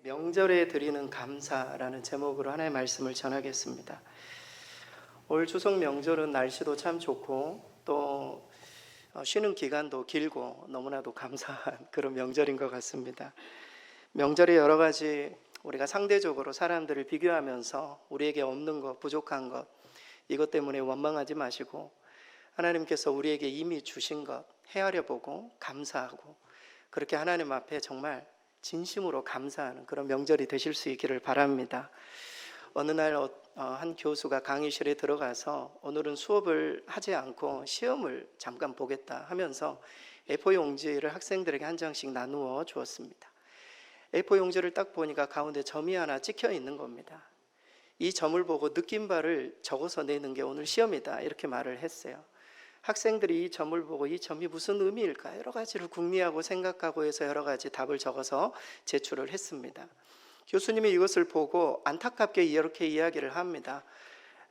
명절에 드리는 감사라는 제목으로 하나의 말씀을 전하겠습니다. 올 추석 명절은 날씨도 참 좋고 또 쉬는 기간도 길고 너무나도 감사한 그런 명절인 것 같습니다. 명절에 여러 가지 우리가 상대적으로 사람들을 비교하면서 우리에게 없는 것, 부족한 것, 이것 때문에 원망하지 마시고 하나님께서 우리에게 이미 주신 것 헤아려 보고 감사하고 그렇게 하나님 앞에 정말 진심으로 감사하는 그런 명절이 되실 수 있기를 바랍니다. 어느 날 한 교수가 강의실에 들어가서 오늘은 수업을 하지 않고 시험을 잠깐 보겠다 하면서 A4 용지를 학생들에게 한 장씩 나누어 주었습니다. A4 용지를 딱 보니까 가운데 점이 하나 찍혀 있는 겁니다. 이 점을 보고 느낀 바를 적어서 내는 게 오늘 시험이다, 이렇게 말을 했어요. 학생들이 이 점을 보고 이 점이 무슨 의미일까 여러 가지를 궁리하고 생각하고 해서 여러 가지 답을 적어서 제출을 했습니다. 교수님이 이것을 보고 안타깝게 이렇게 이야기를 합니다.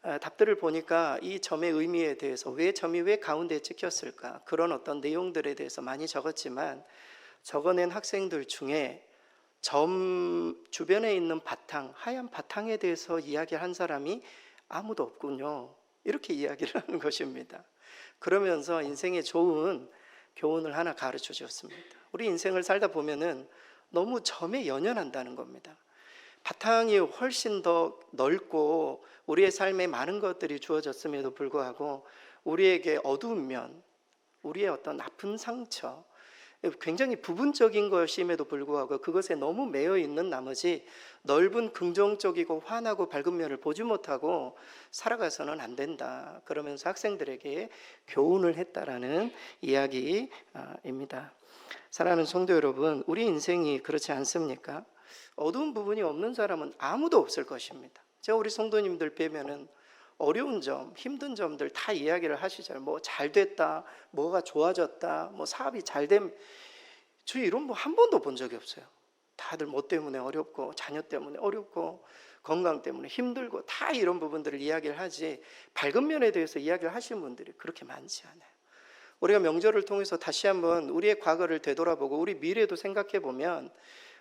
답들을 보니까 이 점의 의미에 대해서 왜 점이 왜 가운데에 찍혔을까, 그런 어떤 내용들에 대해서 많이 적었지만 적어낸 학생들 중에 점 주변에 있는 바탕, 하얀 바탕에 대해서 이야기한 사람이 아무도 없군요, 이렇게 이야기를 하는 것입니다. 그러면서 인생에 좋은 교훈을 하나 가르쳐 주었습니다. 우리 인생을 살다 보면은 너무 점에 연연한다는 겁니다. 바탕이 훨씬 더 넓고 우리의 삶에 많은 것들이 주어졌음에도 불구하고 우리에게 어두운 면, 우리의 어떤 아픈 상처, 굉장히 부분적인 것임에도 불구하고 그것에 너무 매여 있는 나머지 넓은 긍정적이고 환하고 밝은 면을 보지 못하고 살아가서는 안 된다, 그러면서 학생들에게 교훈을 했다라는 이야기입니다. 사랑하는 성도 여러분, 우리 인생이 그렇지 않습니까? 어두운 부분이 없는 사람은 아무도 없을 것입니다. 제가 우리 성도님들 뵈면은 어려운 점, 힘든 점들 다 이야기를 하시잖아요. 뭐 잘 됐다, 뭐가 좋아졌다, 뭐 사업이 잘 됨. 저 이런 거 한 번도 본 적이 없어요. 다들 뭐 때문에 어렵고 자녀 때문에 어렵고 건강 때문에 힘들고 다 이런 부분들을 이야기를 하지 밝은 면에 대해서 이야기를 하시는 분들이 그렇게 많지 않아요. 우리가 명절을 통해서 다시 한번 우리의 과거를 되돌아보고 우리 미래도 생각해 보면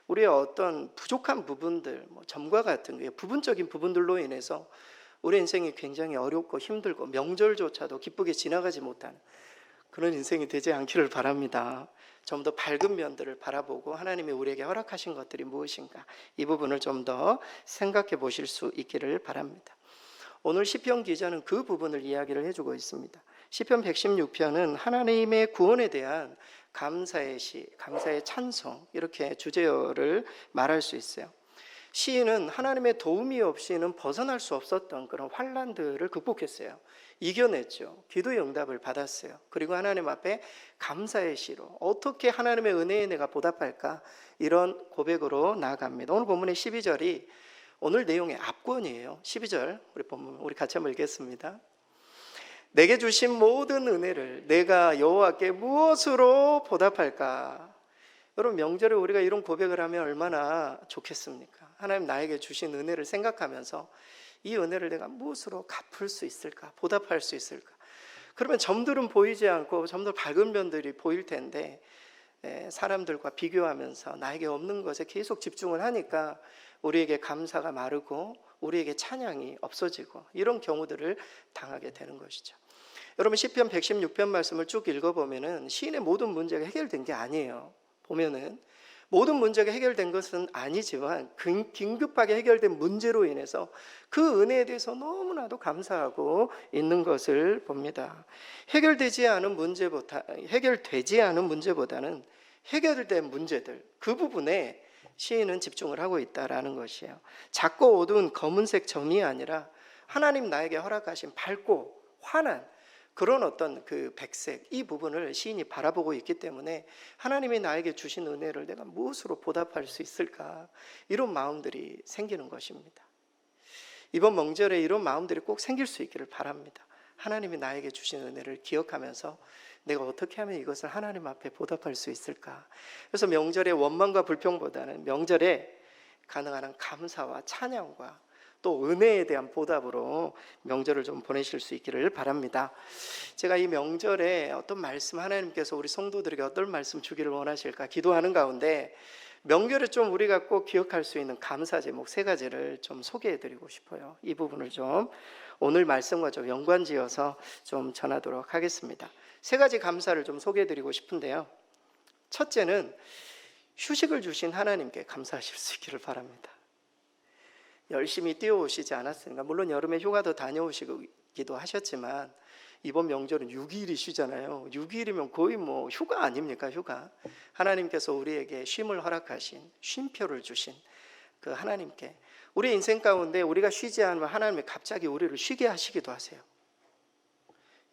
우리의 어떤 부족한 부분들, 뭐 점과 같은 게 부분적인 부분들로 인해서 우리 인생이 굉장히 어렵고 힘들고 명절조차도 기쁘게 지나가지 못하는 그런 인생이 되지 않기를 바랍니다. 좀 더 밝은 면들을 바라보고 하나님이 우리에게 허락하신 것들이 무엇인가, 이 부분을 좀 더 생각해 보실 수 있기를 바랍니다. 오늘 시편 기자는 그 부분을 이야기를 해주고 있습니다. 시편 116편은 하나님의 구원에 대한 감사의 시, 감사의 찬송, 이렇게 주제어를 말할 수 있어요. 시인은 하나님의 도움이 없이는 벗어날 수 없었던 그런 환난들을 극복했어요. 이겨냈죠. 기도의 응답을 받았어요. 그리고 하나님 앞에 감사의 시로 어떻게 하나님의 은혜에 내가 보답할까, 이런 고백으로 나아갑니다. 오늘 본문의 12절이 오늘 내용의 앞권이에요. 12절 우리 본문 우리 같이 한번 읽겠습니다. 내게 주신 모든 은혜를 내가 여호와께 무엇으로 보답할까? 여러분, 명절에 우리가 이런 고백을 하면 얼마나 좋겠습니까? 하나님 나에게 주신 은혜를 생각하면서 이 은혜를 내가 무엇으로 갚을 수 있을까? 보답할 수 있을까? 그러면 점들은 보이지 않고 점도 밝은 면들이 보일 텐데 사람들과 비교하면서 나에게 없는 것에 계속 집중을 하니까 우리에게 감사가 마르고 우리에게 찬양이 없어지고 이런 경우들을 당하게 되는 것이죠. 여러분, 시편 116편 말씀을 쭉 읽어보면은 시인의 모든 문제가 해결된 게 아니에요. 보면은 모든 문제가 해결된 것은 아니지만 긴급하게 해결된 문제로 인해서 그 은혜에 대해서 너무나도 감사하고 있는 것을 봅니다. 해결되지 않은 문제보다는 해결된 문제들, 그 부분에 시인은 집중을 하고 있다라는 것이에요. 작고 어두운 검은색 점이 아니라 하나님 나에게 허락하신 밝고 환한 그런 어떤 그 백색, 이 부분을 시인이 바라보고 있기 때문에 하나님이 나에게 주신 은혜를 내가 무엇으로 보답할 수 있을까, 이런 마음들이 생기는 것입니다. 이번 명절에 이런 마음들이 꼭 생길 수 있기를 바랍니다. 하나님이 나에게 주신 은혜를 기억하면서 내가 어떻게 하면 이것을 하나님 앞에 보답할 수 있을까. 그래서 명절의 원망과 불평보다는 명절에 가능한 한 감사와 찬양과 또 은혜에 대한 보답으로 명절을 좀 보내실 수 있기를 바랍니다. 제가 이 명절에 어떤 말씀, 하나님께서 우리 성도들에게 어떤 말씀 주기를 원하실까 기도하는 가운데 명절에 좀 우리가 꼭 기억할 수 있는 감사 제목 3가지를 좀 소개해 드리고 싶어요. 이 부분을 좀 오늘 말씀과 좀 연관지어서 좀 전하도록 하겠습니다. 3가지 감사를 좀 소개해 드리고 싶은데요. 첫째는 휴식을 주신 하나님께 감사하실 수 있기를 바랍니다. 열심히 뛰어오시지 않았습니까? 물론 여름에 휴가도 다녀오시기도 하셨지만 이번 명절은 6일이 쉬잖아요. 6일이면 거의 뭐 휴가 아닙니까? 휴가. 하나님께서 우리에게 쉼을 허락하신, 쉼표를 주신 그 하나님께, 우리 인생 가운데 우리가 쉬지 않으면 하나님이 갑자기 우리를 쉬게 하시기도 하세요.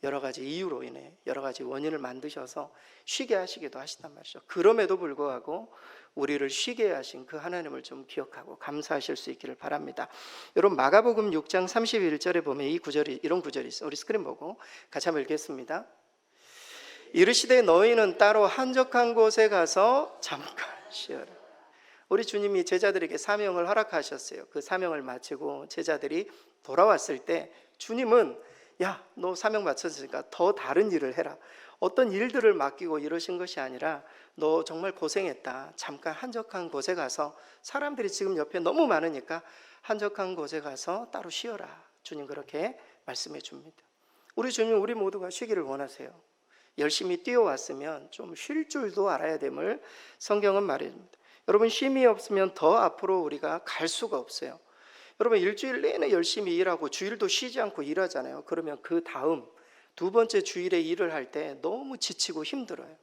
여러 가지 이유로 인해 여러 가지 원인을 만드셔서 쉬게 하시기도 하시단 말이죠. 그럼에도 불구하고 우리를 쉬게 하신 그 하나님을 좀 기억하고 감사하실 수 있기를 바랍니다. 여러분, 마가복음 6장 31절에 보면 이런 구절이 있어요. 우리 스크린 보고 같이 한번 읽겠습니다. 이르시되 너희는 따로 한적한 곳에 가서 잠깐 쉬어라. 우리 주님이 제자들에게 사명을 허락하셨어요. 그 사명을 마치고 제자들이 돌아왔을 때 주님은 야, 너 사명 마쳤으니까 더 다른 일을 해라. 어떤 일들을 맡기고 이러신 것이 아니라 너 정말 고생했다. 잠깐 한적한 곳에 가서, 사람들이 지금 옆에 너무 많으니까 한적한 곳에 가서 따로 쉬어라. 주님 그렇게 말씀해 줍니다. 우리 주님, 우리 모두가 쉬기를 원하세요. 열심히 뛰어왔으면 좀 쉴 줄도 알아야 됨을 성경은 말해줍니다. 여러분, 쉼이 없으면 더 앞으로 우리가 갈 수가 없어요. 여러분, 일주일 내내 열심히 일하고 주일도 쉬지 않고 일하잖아요. 그러면 그 다음 2번째 주일에 일을 할 때 너무 지치고 힘들어요.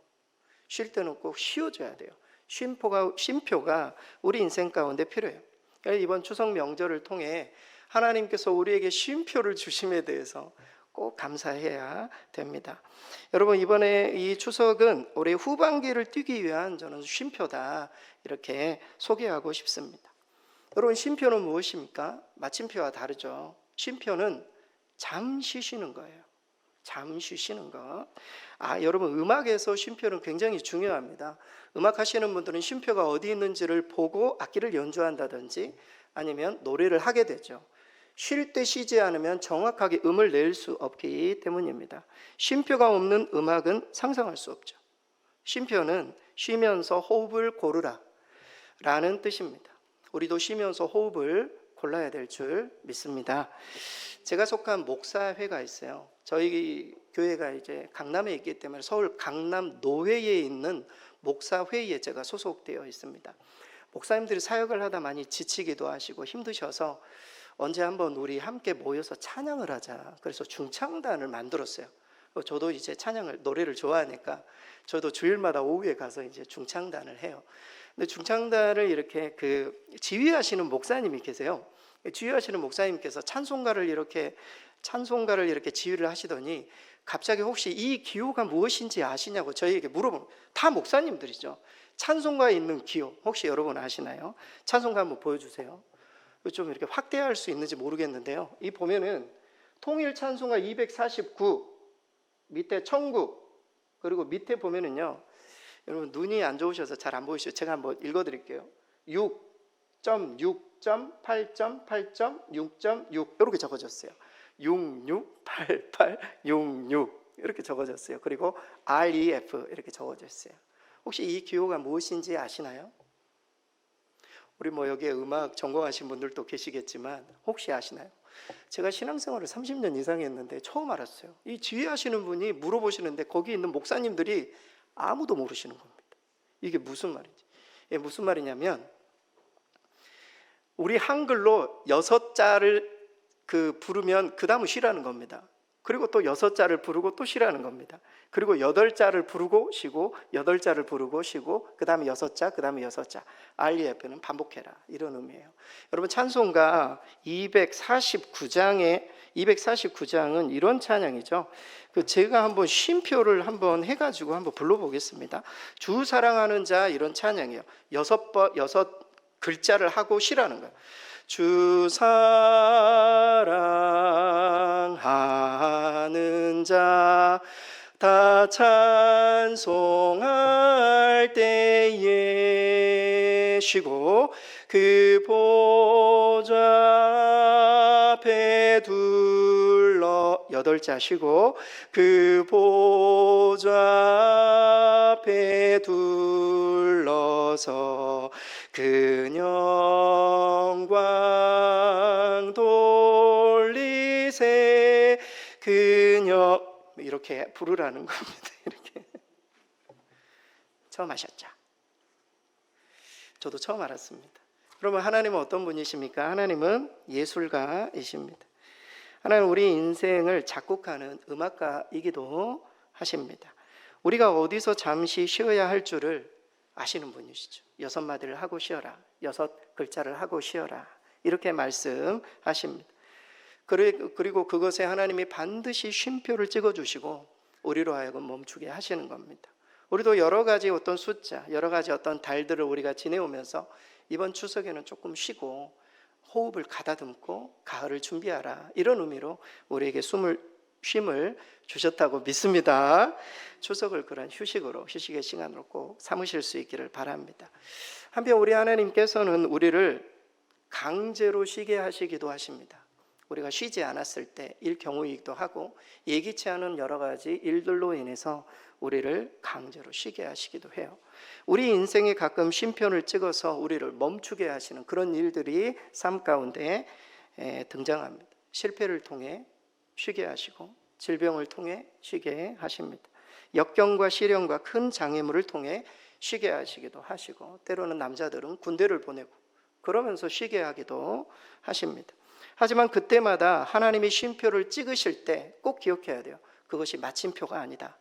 쉴 때는 꼭 쉬어줘야 돼요. 쉼표가 우리 인생 가운데 필요해요. 이번 추석 명절을 통해 하나님께서 우리에게 쉼표를 주심에 대해서 꼭 감사해야 됩니다. 여러분, 이번에 이 추석은 올해 후반기를 뛰기 위한 저는 쉼표다, 이렇게 소개하고 싶습니다. 여러분, 쉼표는 무엇입니까? 마침표와 다르죠. 쉼표는 잠시 쉬는 거예요. 잠시 쉬는 것. 여러분, 음악에서 쉼표는 굉장히 중요합니다. 음악 하시는 분들은 쉼표가 어디 있는지를 보고 악기를 연주한다든지 아니면 노래를 하게 되죠. 쉴 때 쉬지 않으면 정확하게 음을 낼 수 없기 때문입니다. 쉼표가 없는 음악은 상상할 수 없죠. 쉼표는 쉬면서 호흡을 고르라 라는 뜻입니다. 우리도 쉬면서 호흡을 골라야 될 줄 믿습니다. 제가 속한 목사회가 있어요. 저희 교회가 이제 강남에 있기 때문에 서울 강남 노회에 있는 목사회의에 제가 소속되어 있습니다. 목사님들이 사역을 하다 많이 지치기도 하시고 힘드셔서 언제 한번 우리 함께 모여서 찬양을 하자. 그래서 중창단을 만들었어요. 저도 이제 노래를 좋아하니까 저도 주일마다 오후에 가서 이제 중창단을 해요. 근데 중창단을 이렇게 지휘하시는 목사님이 계세요. 지휘하시는 목사님께서 찬송가를 이렇게 지휘를 하시더니 갑자기 혹시 이 기호가 무엇인지 아시냐고 저희에게 물어보는, 다 목사님들이죠. 찬송가에 있는 기호 혹시 여러분 아시나요? 찬송가 한번 보여주세요. 좀 이렇게 확대할 수 있는지 모르겠는데요. 이 보면은 통일 찬송가 249 밑에 천국, 그리고 밑에 보면은요, 여러분 눈이 안 좋으셔서 잘 안 보이시죠? 제가 한번 읽어드릴게요. 6.6.8.8.6.6 이렇게 적어졌어요. 668866 이렇게 적어졌어요. 그리고 REF 이렇게 적어졌어요. 혹시 이 기호가 무엇인지 아시나요? 우리 여기에 음악 전공하신 분들도 계시겠지만 혹시 아시나요? 제가 신앙생활을 30년 이상 했는데 처음 알았어요. 이 지휘하시는 분이 물어보시는데 거기 있는 목사님들이 아무도 모르시는 겁니다. 이게 무슨 말인지. 이게 무슨 말이냐면, 우리 한글로 6자를 부르면 그 다음은 쉬라는 겁니다. 그리고 또 6자를 부르고 또 쉬라는 겁니다. 그리고 8자를 부르고 쉬고 8자를 부르고 쉬고 그 다음에 6자, 그 다음에 6자. REF는 반복해라, 이런 의미예요. 여러분, 찬송가 249장은 이런 찬양이죠. 제가 한번 쉼표를 한번 해가지고 한번 불러보겠습니다. 주 사랑하는 자, 이런 찬양이에요. 6글자를 하고 쉬라는 거예요. 주 사랑하는 자 다 찬송할 때에 쉬고 그 보좌 앞에 둘러 8자 쉬고 그 보좌 앞에 둘러서 그 영광 돌리세 그녀 이렇게 부르라는 겁니다. 이렇게 처음 하셨죠? 저도 처음 알았습니다. 그러면 하나님은 어떤 분이십니까? 하나님은 예술가이십니다. 하나님은 우리 인생을 작곡하는 음악가이기도 하십니다. 우리가 어디서 잠시 쉬어야 할 줄을 아시는 분이시죠. 6마디를 하고 쉬어라, 6글자를 하고 쉬어라, 이렇게 말씀하십니다. 그리고 그것에 하나님이 반드시 쉼표를 찍어주시고 우리로 하여금 멈추게 하시는 겁니다. 우리도 여러 가지 어떤 숫자, 여러 가지 어떤 달들을 우리가 지내오면서 이번 추석에는 조금 쉬고 호흡을 가다듬고 가을을 준비하라, 이런 의미로 우리에게 쉼을 주셨다고 믿습니다. 추석을 그런 휴식의 시간으로 꼭 삼으실 수 있기를 바랍니다. 한편 우리 하나님께서는 우리를 강제로 쉬게 하시기도 하십니다. 우리가 쉬지 않았을 때 일경우이기도 하고 예기치 않은 여러 가지 일들로 인해서 우리를 강제로 쉬게 하시기도 해요. 우리 인생에 가끔 쉼표를 찍어서 우리를 멈추게 하시는 그런 일들이 삶 가운데 등장합니다. 실패를 통해 쉬게 하시고 질병을 통해 쉬게 하십니다. 역경과 시련과 큰 장애물을 통해 쉬게 하시기도 하시고, 때로는 남자들은 군대를 보내고 그러면서 쉬게 하기도 하십니다. 하지만 그때마다 하나님이 쉼표를 찍으실 때 꼭 기억해야 돼요. 그것이 마침표가 아니다.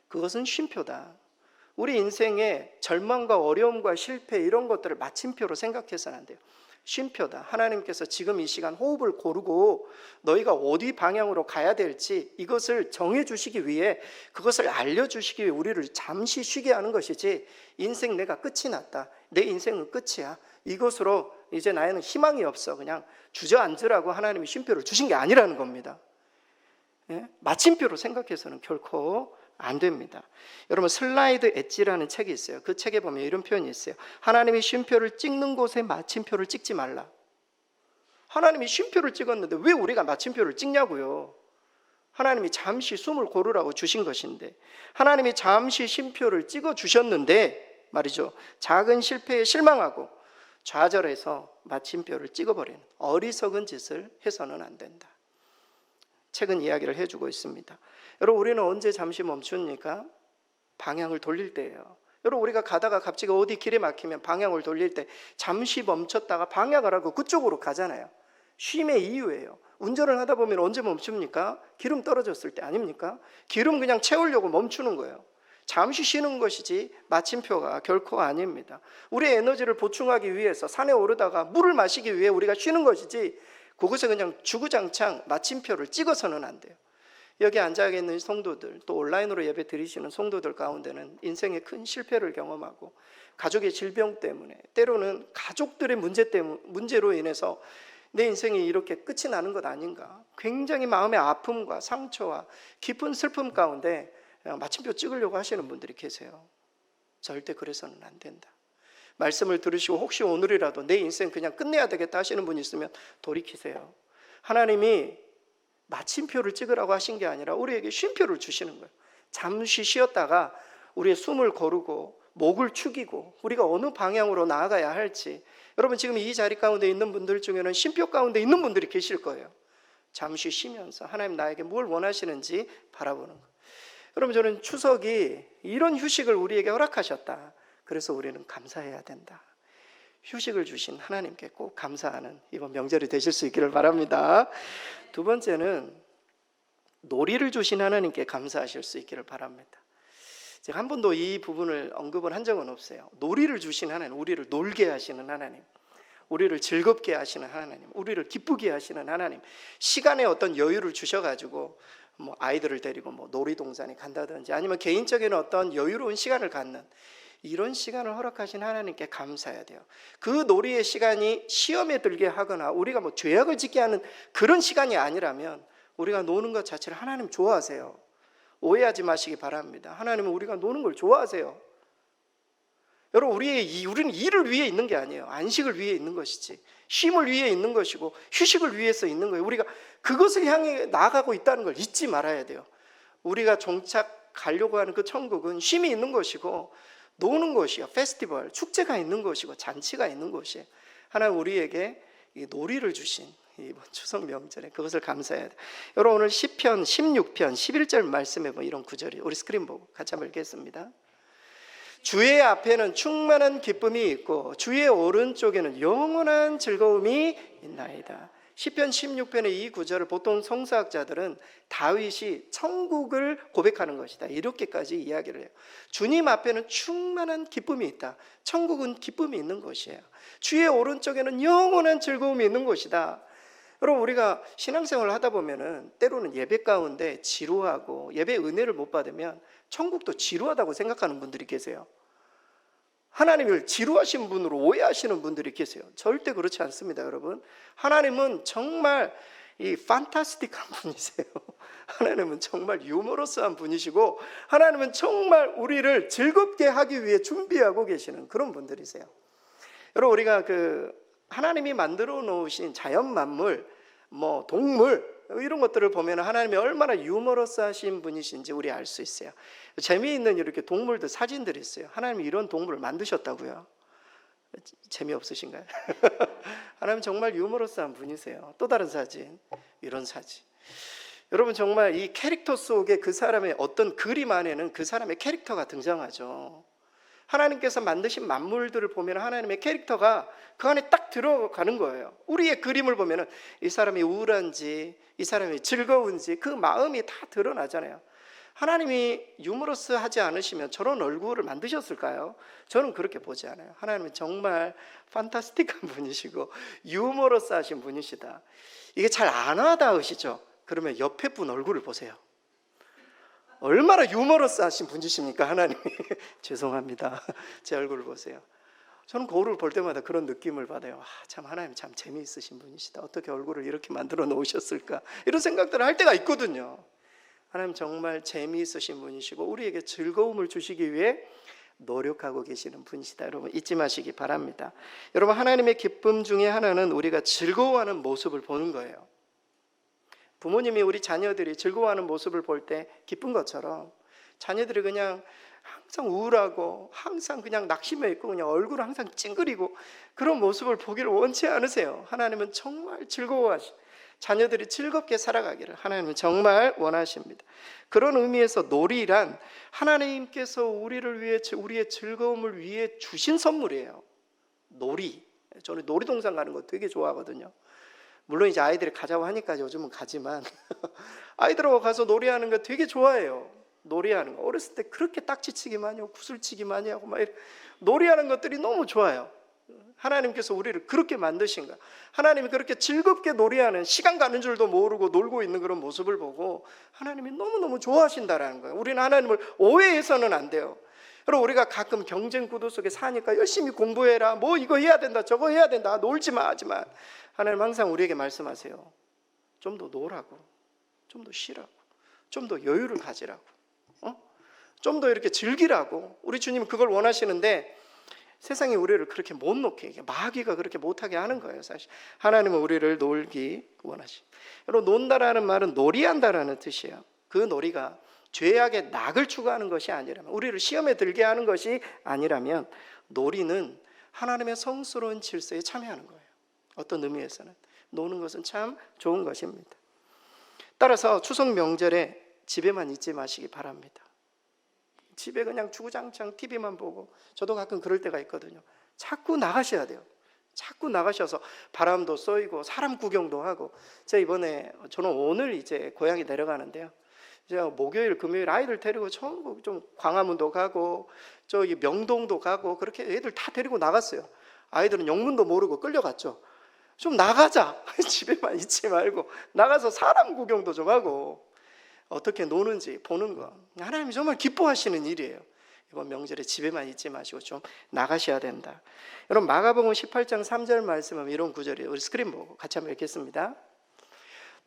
그것은 쉼표다. 우리 인생의 절망과 어려움과 실패 이런 것들을 마침표로 생각해서는 안 돼요. 쉼표다. 하나님께서 지금 이 시간 호흡을 고르고 너희가 어디 방향으로 가야 될지 이것을 정해주시기 위해, 그것을 알려주시기 위해 우리를 잠시 쉬게 하는 것이지, 인생 내가 끝이 났다, 내 인생은 끝이야, 이것으로 이제 나에는 희망이 없어, 그냥 주저앉으라고 하나님이 쉼표를 주신 게 아니라는 겁니다. 마침표로 생각해서는 결코 안 됩니다. 여러분, 슬라이드 엣지라는 책이 있어요. 그 책에 보면 이런 표현이 있어요. 하나님이 쉼표를 찍는 곳에 마침표를 찍지 말라. 하나님이 쉼표를 찍었는데 왜 우리가 마침표를 찍냐고요. 하나님이 잠시 숨을 고르라고 주신 것인데, 하나님이 잠시 쉼표를 찍어 주셨는데 말이죠, 작은 실패에 실망하고 좌절해서 마침표를 찍어버리는 어리석은 짓을 해서는 안 된다. 책은 이야기를 해주고 있습니다. 여러분, 우리는 언제 잠시 멈춥니까? 방향을 돌릴 때예요. 여러분, 우리가 가다가 갑자기 어디 길에 막히면 방향을 돌릴 때 잠시 멈췄다가 방향을 하고 그쪽으로 가잖아요. 쉼의 이유예요. 운전을 하다 보면 언제 멈춥니까? 기름 떨어졌을 때 아닙니까? 기름 그냥 채우려고 멈추는 거예요. 잠시 쉬는 것이지 마침표가 결코 아닙니다. 우리의 에너지를 보충하기 위해서 산에 오르다가 물을 마시기 위해 우리가 쉬는 것이지, 그것에 그냥 주구장창 마침표를 찍어서는 안 돼요. 여기 앉아 있는 성도들, 또 온라인으로 예배 드리시는 성도들 가운데는 인생의 큰 실패를 경험하고 가족의 질병 때문에, 때로는 가족들의 문제로 인해서 내 인생이 이렇게 끝이 나는 것 아닌가, 굉장히 마음의 아픔과 상처와 깊은 슬픔 가운데 마침표 찍으려고 하시는 분들이 계세요. 절대 그래서는 안 된다. 말씀을 들으시고 혹시 오늘이라도 내 인생 그냥 끝내야 되겠다 하시는 분이 있으면 돌이키세요. 하나님이 마침표를 찍으라고 하신 게 아니라 우리에게 쉼표를 주시는 거예요. 잠시 쉬었다가 우리의 숨을 고르고 목을 축이고 우리가 어느 방향으로 나아가야 할지. 여러분, 지금 이 자리 가운데 있는 분들 중에는 쉼표 가운데 있는 분들이 계실 거예요. 잠시 쉬면서 하나님 나에게 뭘 원하시는지 바라보는 거예요. 여러분, 저는 추석이 이런 휴식을 우리에게 허락하셨다. 그래서 우리는 감사해야 된다. 휴식을 주신 하나님께 꼭 감사하는 이번 명절이 되실 수 있기를 바랍니다. 두 번째는 놀이를 주신 하나님께 감사하실 수 있기를 바랍니다. 제가 한 번도 이 부분을 언급을 한 적은 없어요. 놀이를 주신 하나님, 우리를 놀게 하시는 하나님, 우리를 즐겁게 하시는 하나님, 우리를 기쁘게 하시는 하나님, 시간에 어떤 여유를 주셔가지고 아이들을 데리고 놀이동산에 간다든지 아니면 개인적인 어떤 여유로운 시간을 갖는 이런 시간을 허락하신 하나님께 감사해야 돼요. 그 놀이의 시간이 시험에 들게 하거나 우리가 죄악을 짓게 하는 그런 시간이 아니라면 우리가 노는 것 자체를 하나님 좋아하세요. 오해하지 마시기 바랍니다. 하나님은 우리가 노는 걸 좋아하세요. 여러분, 우리는 일을 위해 있는 게 아니에요. 안식을 위해 있는 것이지, 쉼을 위해 있는 것이고 휴식을 위해서 있는 거예요. 우리가 그것을 향해 나아가고 있다는 걸 잊지 말아야 돼요. 우리가 종착 가려고 하는 그 천국은 쉼이 있는 것이고 노는 곳이요, 페스티벌, 축제가 있는 곳이고 잔치가 있는 곳이에요. 하나님 우리에게 이 놀이를 주신 이번 추석 명절에 그것을 감사해야 돼요. 여러분 오늘 시편 16편 11절 말씀에 보면 이런 구절이, 우리 스크린 보고 같이 한번 읽겠습니다. 주의 앞에는 충만한 기쁨이 있고 주의 오른쪽에는 영원한 즐거움이 있나이다. 시편 16편의 이 구절을 보통 성서학자들은 다윗이 천국을 고백하는 것이다, 이렇게까지 이야기를 해요. 주님 앞에는 충만한 기쁨이 있다. 천국은 기쁨이 있는 곳이에요. 주의 오른쪽에는 영원한 즐거움이 있는 곳이다. 여러분 우리가 신앙생활을 하다 보면은 때로는 예배 가운데 지루하고 예배 은혜를 못 받으면 천국도 지루하다고 생각하는 분들이 계세요. 하나님을 지루하신 분으로 오해하시는 분들이 계세요. 절대 그렇지 않습니다, 여러분. 하나님은 정말 이 판타스틱한 분이세요. 하나님은 정말 유머러스한 분이시고 하나님은 정말 우리를 즐겁게 하기 위해 준비하고 계시는 그런 분들이세요. 여러분 우리가 하나님이 만들어 놓으신 자연 만물, 동물 이런 것들을 보면 하나님이 얼마나 유머러스하신 분이신지 우리 알 수 있어요. 재미있는 이렇게 동물들 사진들이 있어요. 하나님이 이런 동물을 만드셨다고요? 재미없으신가요? 하나님 정말 유머러스한 분이세요. 또 다른 사진, 이런 사진. 여러분 정말 이 캐릭터 속에 그 사람의 어떤 그림 안에는 그 사람의 캐릭터가 등장하죠. 하나님께서 만드신 만물들을 보면 하나님의 캐릭터가 그 안에 딱 들어가는 거예요. 우리의 그림을 보면 이 사람이 우울한지 이 사람이 즐거운지 그 마음이 다 드러나잖아요. 하나님이 유머러스하지 않으시면 저런 얼굴을 만드셨을까요? 저는 그렇게 보지 않아요. 하나님은 정말 판타스틱한 분이시고 유머러스하신 분이시다. 이게 잘 안 와닿으시죠? 그러면 옆에 분 얼굴을 보세요. 얼마나 유머러스하신 분이십니까, 하나님이. 죄송합니다. 제 얼굴을 보세요. 저는 거울을 볼 때마다 그런 느낌을 받아요. 참 하나님 참 재미있으신 분이시다. 어떻게 얼굴을 이렇게 만들어 놓으셨을까, 이런 생각들을 할 때가 있거든요. 하나님 정말 재미있으신 분이시고 우리에게 즐거움을 주시기 위해 노력하고 계시는 분이시다. 여러분 잊지 마시기 바랍니다. 여러분 하나님의 기쁨 중에 하나는 우리가 즐거워하는 모습을 보는 거예요. 부모님이 우리 자녀들이 즐거워하는 모습을 볼 때 기쁜 것처럼 자녀들이 그냥 항상 우울하고 항상 그냥 낙심해 있고 그냥 얼굴은 항상 찡그리고 그런 모습을 보기를 원치 않으세요. 하나님은 정말 자녀들이 즐겁게 살아가기를 하나님은 정말 원하십니다. 그런 의미에서 놀이란 하나님께서 우리를 위해, 우리의 즐거움을 위해 주신 선물이에요. 놀이. 저는 놀이동산 가는 거 되게 좋아하거든요. 물론 이제 아이들이 가자고 하니까 요즘은 가지만 아이들하고 가서 놀이하는 거 되게 좋아해요. 놀이하는 거 어렸을 때 그렇게 딱지치기 많이 하고 구슬치기 많이 하고 막 놀이하는 것들이 너무 좋아요. 하나님께서 우리를 그렇게 만드신 거야. 하나님이 그렇게 즐겁게 놀이하는, 시간 가는 줄도 모르고 놀고 있는 그런 모습을 보고 하나님이 너무너무 좋아하신다라는 거예요. 우리는 하나님을 오해해서는 안 돼요. 여러분 우리가 가끔 경쟁 구도 속에 사니까 열심히 공부해라, 뭐 이거 해야 된다 저거 해야 된다, 놀지 마 하지만 하나님 항상 우리에게 말씀하세요. 좀 더 놀라고, 좀 더 쉬라고, 좀 더 여유를 가지라고, 좀 더 이렇게 즐기라고. 우리 주님은 그걸 원하시는데 세상이 우리를 그렇게 못 놓게, 마귀가 그렇게 못하게 하는 거예요. 사실 하나님은 우리를 놀기 원하십니다. 여러분 논다라는 말은 놀이한다라는 뜻이에요. 그 놀이가 죄악의 낙을 추구하는 것이 아니라면, 우리를 시험에 들게 하는 것이 아니라면 놀이는 하나님의 성스러운 질서에 참여하는 거예요. 어떤 의미에서는 노는 것은 참 좋은 것입니다. 따라서 추석 명절에 집에만 있지 마시기 바랍니다. 집에 그냥 주구장창 TV만 보고, 저도 가끔 그럴 때가 있거든요. 자꾸 나가셔야 돼요. 자꾸 나가셔서 바람도 쏘이고 사람 구경도 하고. 저는 오늘 이제 고향에 내려가는데요. 제가 목요일 금요일 아이들 데리고 전부 좀 광화문도 가고 저기 명동도 가고 그렇게 애들 다 데리고 나갔어요. 아이들은 영문도 모르고 끌려갔죠. 좀 나가자. 집에만 있지 말고 나가서 사람 구경도 좀 하고 어떻게 노는지 보는 거, 하나님이 정말 기뻐하시는 일이에요. 이번 명절에 집에만 있지 마시고 좀 나가셔야 된다. 여러분 마가복음 18장 3절 말씀은 이런 구절이에요. 우리 스크린 보고 같이 한번 읽겠습니다.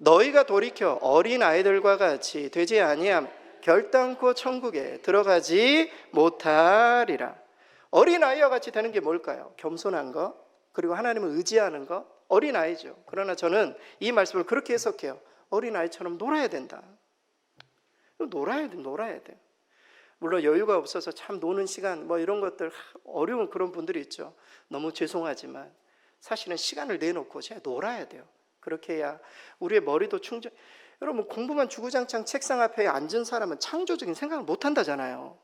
너희가 돌이켜 어린 아이들과 같이 되지 아니함 결단코 천국에 들어가지 못하리라. 어린 아이와 같이 되는 게 뭘까요? 겸손한 거, 그리고 하나님을 의지하는 거, 어린 아이죠. 그러나 저는 이 말씀을 그렇게 해석해요. 어린 아이처럼 놀아야 된다. 놀아야 돼. 물론 여유가 없어서 참 노는 시간 뭐 이런 것들 어려운 그런 분들이 있죠. 너무 죄송하지만 사실은 시간을 내놓고 제가 놀아야 돼요. 그렇게 해야 우리의 머리도 충전. 여러분, 공부만 주구장창 책상 앞에 앉은 사람은 창조적인 생각을 못 한다잖아요.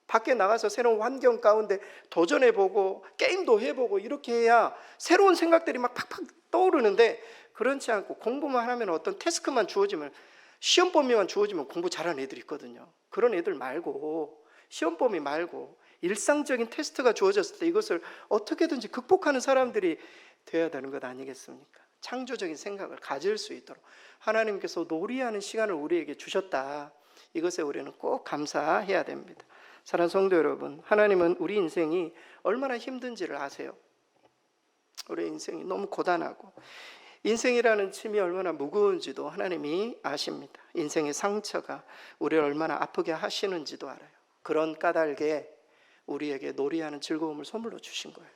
밖에 나가서 새로운 환경 가운데 도전해보고 게임도 해보고 이렇게 해야 새로운 생각들이 막 팍팍 떠오르는데, 그렇지 않고 공부만 하면 어떤 태스크만 주어지면, 시험 범위만 주어지면 공부 잘하는 애들이 있거든요. 그런 애들 말고, 시험 범위 말고 일상적인 테스트가 주어졌을 때 이것을 어떻게든지 극복하는 사람들이 되어야 되는 것 아니겠습니까? 창조적인 생각을 가질 수 있도록 하나님께서 놀이하는 시간을 우리에게 주셨다. 이것에 우리는 꼭 감사해야 됩니다. 사랑하는 성도 여러분, 하나님은 우리 인생이 얼마나 힘든지를 아세요. 우리 인생이 너무 고단하고 인생이라는 짐이 얼마나 무거운지도 하나님이 아십니다. 인생의 상처가 우리를 얼마나 아프게 하시는지도 알아요. 그런 까닭에 우리에게 놀이하는 즐거움을 선물로 주신 거예요.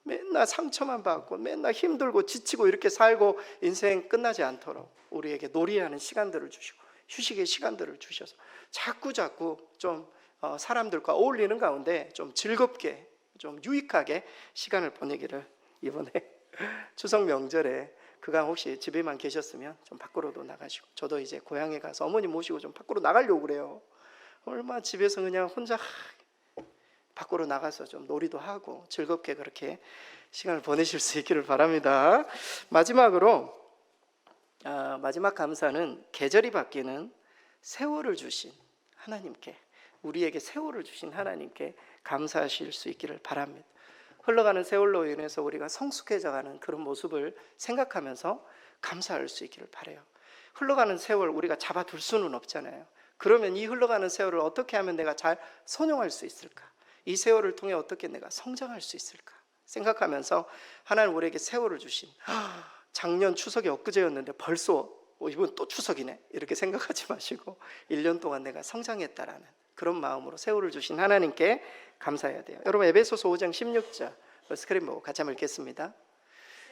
맨날 상처만 받고 맨날 힘들고 지치고 이렇게 살고 인생 끝나지 않도록 우리에게 놀이하는 시간들을 주시고 휴식의 시간들을 주셔서 자꾸 좀 사람들과 어울리는 가운데 좀 즐겁게, 좀 유익하게 시간을 보내기를, 이번에 추석 명절에 그간 혹시 집에만 계셨으면 좀 밖으로도 나가시고, 저도 이제 고향에 가서 어머니 모시고 좀 밖으로 나가려고 그래요. 얼마 집에서 그냥 혼자 밖으로 나가서 좀 놀이도 하고 즐겁게 그렇게 시간을 보내실 수 있기를 바랍니다. 마지막으로 마지막 감사는 계절이 바뀌는 세월을 주신 하나님께, 우리에게 세월을 주신 하나님께 감사하실 수 있기를 바랍니다. 흘러가는 세월로 인해서 우리가 성숙해져가는 그런 모습을 생각하면서 감사할 수 있기를 바라요. 흘러가는 세월 우리가 잡아둘 수는 없잖아요. 그러면 이 흘러가는 세월을 어떻게 하면 내가 잘 선용할 수 있을까? 이 세월을 통해 어떻게 내가 성장할 수 있을까 생각하면서 하나님 우리에게 세월을 주신, 작년 추석이 엊그제였는데 벌써 이번 또 추석이네 이렇게 생각하지 마시고 1년 동안 내가 성장했다라는 그런 마음으로 세월을 주신 하나님께 감사해야 돼요. 여러분, 에베소서 5장 16절 스크린 보고 같이 한번 읽겠습니다.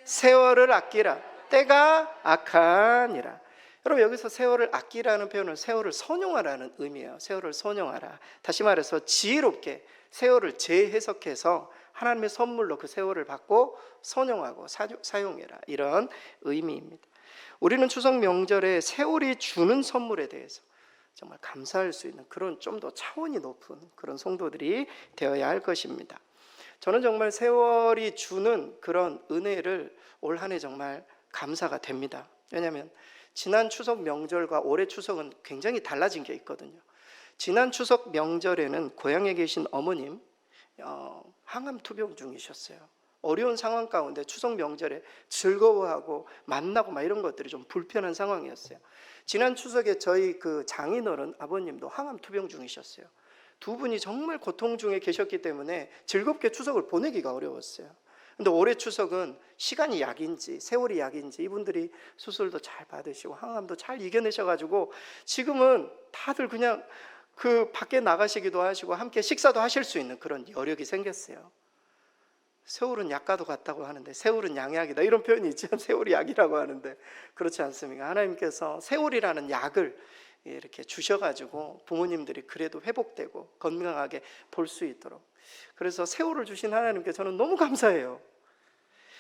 세월을 아끼라, 때가 악하니라. 여러분, 여기서 세월을 아끼라는 표현은 세월을 선용하라는 의미예요. 세월을 선용하라. 다시 말해서 지혜롭게 세월을 재해석해서 하나님의 선물로 그 세월을 받고 선용하고 사용해라, 이런 의미입니다. 우리는 추석 명절에 세월이 주는 선물에 대해서 정말 감사할 수 있는 그런 좀 더 차원이 높은 그런 성도들이 되어야 할 것입니다. 저는 정말 세월이 주는 그런 은혜를 올 한 해 정말 감사가 됩니다. 왜냐하면 지난 추석 명절과 올해 추석은 굉장히 달라진 게 있거든요. 지난 추석 명절에는 고향에 계신 어머님 항암 투병 중이셨어요. 어려운 상황 가운데 추석 명절에 즐거워하고 만나고 막 이런 것들이 좀 불편한 상황이었어요. 지난 추석에 저희 그 장인어른 아버님도 항암 투병 중이셨어요. 두 분이 정말 고통 중에 계셨기 때문에 즐겁게 추석을 보내기가 어려웠어요. 근데 올해 추석은 시간이 약인지 세월이 약인지 이분들이 수술도 잘 받으시고 항암도 잘 이겨내셔가지고 지금은 다들 그냥 그 밖에 나가시기도 하시고 함께 식사도 하실 수 있는 그런 여력이 생겼어요. 세월은 약과도 같다고 하는데 세월은 양약이다 이런 표현이 있지만 세월이 약이라고 하는데 그렇지 않습니까? 하나님께서 세월이라는 약을 이렇게 주셔가지고 부모님들이 그래도 회복되고 건강하게 볼 수 있도록, 그래서 세월을 주신 하나님께 저는 너무 감사해요.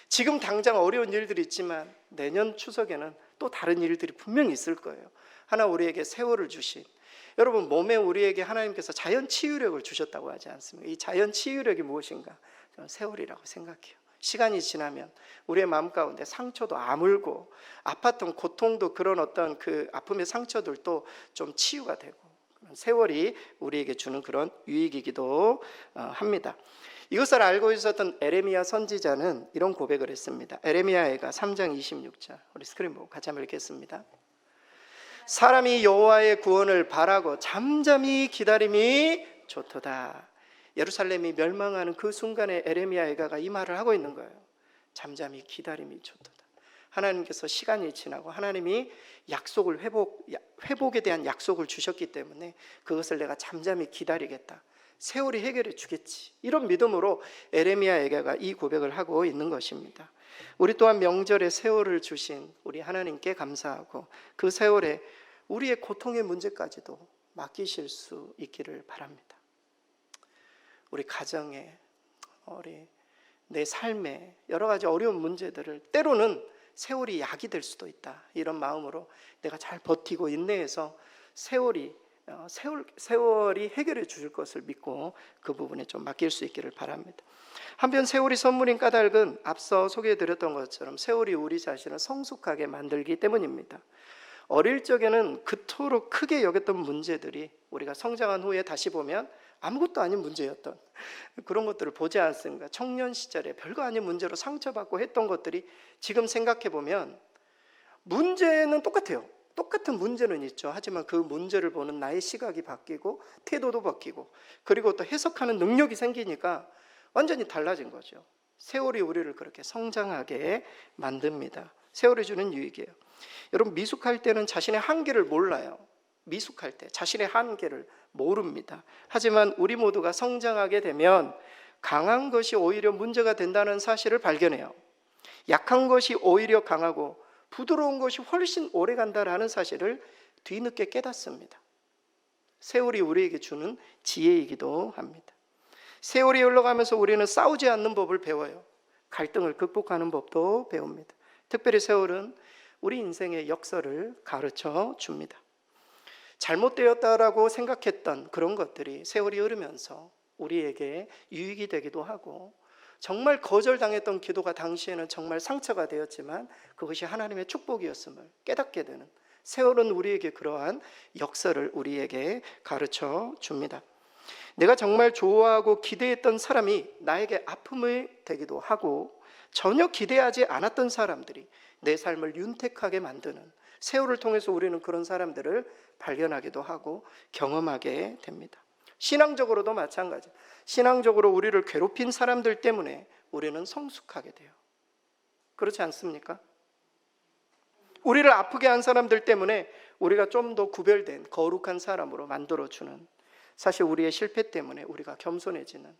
지금 당장 어려운 일들이 있지만 내년 추석에는 또 다른 일들이 분명히 있을 거예요. 하나 우리에게 세월을 주신, 여러분 몸에 우리에게 하나님께서 자연 치유력을 주셨다고 하지 않습니까? 이 자연 치유력이 무엇인가? 저는 세월이라고 생각해요. 시간이 지나면 우리의 마음 가운데 상처도 아물고 아팠던 고통도 그런 어떤 그 아픔의 상처들도 좀 치유가 되고, 세월이 우리에게 주는 그런 유익이기도 합니다. 이것을 알고 있었던 에레미야 선지자는 이런 고백을 했습니다. 에레미야가 3장 26절 우리 스크린 보고 같이 한번 읽겠습니다. 사람이 여호와의 구원을 바라고 잠잠히 기다림이 좋도다. 예루살렘이 멸망하는 그 순간에 에레미야가 이 말을 하고 있는 거예요. 잠잠히 기다림이 좋도다. 하나님께서 시간이 지나고 하나님이 약속을 회복에 대한 약속을 주셨기 때문에 그것을 내가 잠잠히 기다리겠다. 세월이 해결해 주겠지. 이런 믿음으로 에레미야가 이 고백을 하고 있는 것입니다. 우리 또한 명절에 세월을 주신 우리 하나님께 감사하고 그 세월에 우리의 고통의 문제까지도 맡기실 수 있기를 바랍니다. 우리 가정에, 우리 내 삶에 여러 가지 어려운 문제들을 때로는 세월이 약이 될 수도 있다, 이런 마음으로 내가 잘 버티고 인내해서 세월이 해결해 주실 것을 믿고 그 부분에 좀 맡길 수 있기를 바랍니다. 한편 세월이 선물인 까닭은 앞서 소개해드렸던 것처럼 세월이 우리 자신을 성숙하게 만들기 때문입니다. 어릴 적에는 그토록 크게 여겼던 문제들이 우리가 성장한 후에 다시 보면 아무것도 아닌 문제였던 그런 것들을 보지 않습니까? 청년 시절에 별거 아닌 문제로 상처받고 했던 것들이 지금 생각해 보면 문제는 똑같아요. 똑같은 문제는 있죠. 하지만 그 문제를 보는 나의 시각이 바뀌고 태도도 바뀌고 그리고 또 해석하는 능력이 생기니까 완전히 달라진 거죠. 세월이 우리를 그렇게 성장하게 만듭니다. 세월이 주는 유익이에요. 여러분, 미숙할 때는 자신의 한계를 몰라요. 미숙할 때 자신의 한계를 모릅니다. 하지만 우리 모두가 성장하게 되면 강한 것이 오히려 문제가 된다는 사실을 발견해요. 약한 것이 오히려 강하고 부드러운 것이 훨씬 오래 간다라는 사실을 뒤늦게 깨닫습니다. 세월이 우리에게 주는 지혜이기도 합니다. 세월이 흘러가면서 우리는 싸우지 않는 법을 배워요. 갈등을 극복하는 법도 배웁니다. 특별히 세월은 우리 인생의 역사를 가르쳐 줍니다. 잘못되었다라고 생각했던 그런 것들이 세월이 흐르면서 우리에게 유익이 되기도 하고, 정말 거절당했던 기도가 당시에는 정말 상처가 되었지만 그것이 하나님의 축복이었음을 깨닫게 되는, 세월은 우리에게 그러한 역사를 우리에게 가르쳐 줍니다. 내가 정말 좋아하고 기대했던 사람이 나에게 아픔이 되기도 하고, 전혀 기대하지 않았던 사람들이 내 삶을 윤택하게 만드는, 세월을 통해서 우리는 그런 사람들을 발견하기도 하고 경험하게 됩니다. 신앙적으로도 마찬가지. 신앙적으로 우리를 괴롭힌 사람들 때문에 우리는 성숙하게 돼요. 그렇지 않습니까? 우리를 아프게 한 사람들 때문에 우리가 좀 더 구별된 거룩한 사람으로 만들어주는, 사실 우리의 실패 때문에 우리가 겸손해지는,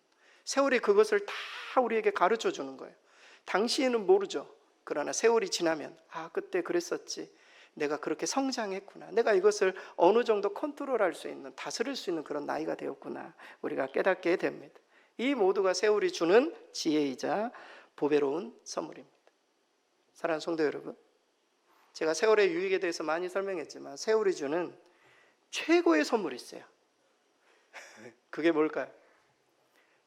세월이 그것을 다 우리에게 가르쳐 주는 거예요. 당시에는 모르죠. 그러나 세월이 지나면 그때 그랬었지, 내가 그렇게 성장했구나, 내가 이것을 어느 정도 컨트롤할 수 있는, 다스릴 수 있는 그런 나이가 되었구나, 우리가 깨닫게 됩니다. 이 모두가 세월이 주는 지혜이자 보배로운 선물입니다. 사랑하는 성도 여러분, 제가 세월의 유익에 대해서 많이 설명했지만 세월이 주는 최고의 선물이 있어요. 그게 뭘까요?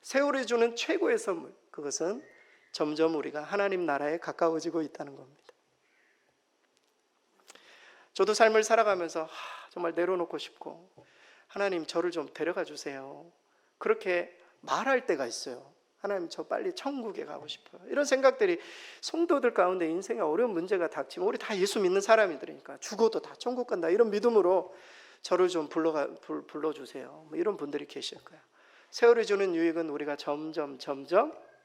세월이 주는 최고의 선물, 그것은 점점 우리가 하나님 나라에 가까워지고 있다는 겁니다. 저도 삶을 살아가면서 정말 내려놓고 싶고, 하나님 저를 좀 데려가 주세요, 그렇게 말할 때가 있어요. 하나님 저 빨리 천국에 가고 싶어요. 이런 생각들이, 성도들 가운데 인생에 어려운 문제가 닥치면 우리 다 예수 믿는 사람이들이니까 죽어도 다 천국 간다, 이런 믿음으로 저를 좀 불러주세요, 이런 분들이 계실 거예요. 세월이 주는 유익은 우리가 점점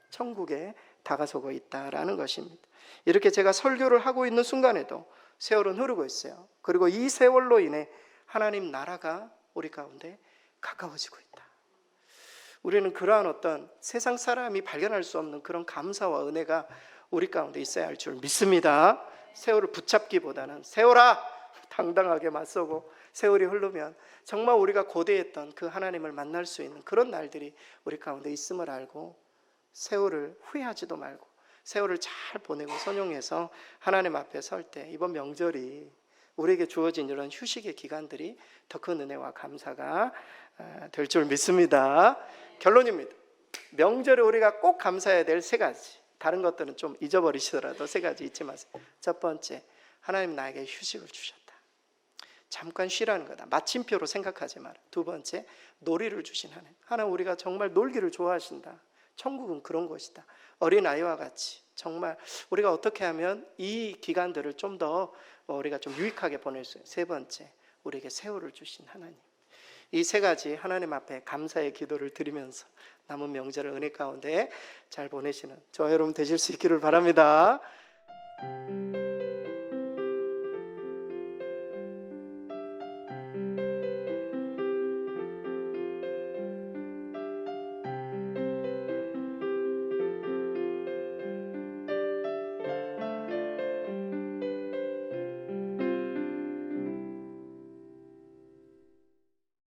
천국에 다가서고 있다라는 것입니다. 이렇게 제가 설교를 하고 있는 순간에도 세월은 흐르고 있어요. 그리고 이 세월로 인해 하나님 나라가 우리 가운데 가까워지고 있다. 우리는 그러한 어떤 세상 사람이 발견할 수 없는 그런 감사와 은혜가 우리 가운데 있어야 할 줄 믿습니다. 세월을 붙잡기보다는 세월아 당당하게 맞서고, 세월이 흐르면 정말 우리가 고대했던 그 하나님을 만날 수 있는 그런 날들이 우리 가운데 있음을 알고, 세월을 후회하지도 말고 세월을 잘 보내고 선용해서 하나님 앞에 설 때 이번 명절이 우리에게 주어진 이런 휴식의 기간들이 더 큰 은혜와 감사가 될 줄 믿습니다. 결론입니다. 명절에 우리가 꼭 감사해야 될 세 가지, 다른 것들은 좀 잊어버리시더라도 세 가지 잊지 마세요. 첫 번째, 하나님 나에게 휴식을 주셨다. 잠깐 쉬라는 거다. 마침표로 생각하지 마라. 두 번째, 놀이를 주신 하나님, 우리가 정말 놀기를 좋아하신다. 천국은 그런 곳이다. 어린아이와 같이 정말 우리가 어떻게 하면 이 기간들을 좀 더 우리가 좀 유익하게 보낼 수 있어요. 세 번째, 우리에게 세월을 주신 하나님. 이 세 가지 하나님 앞에 감사의 기도를 드리면서 남은 명절을 은혜 가운데 잘 보내시는 저와 여러분 되실 수 있기를 바랍니다.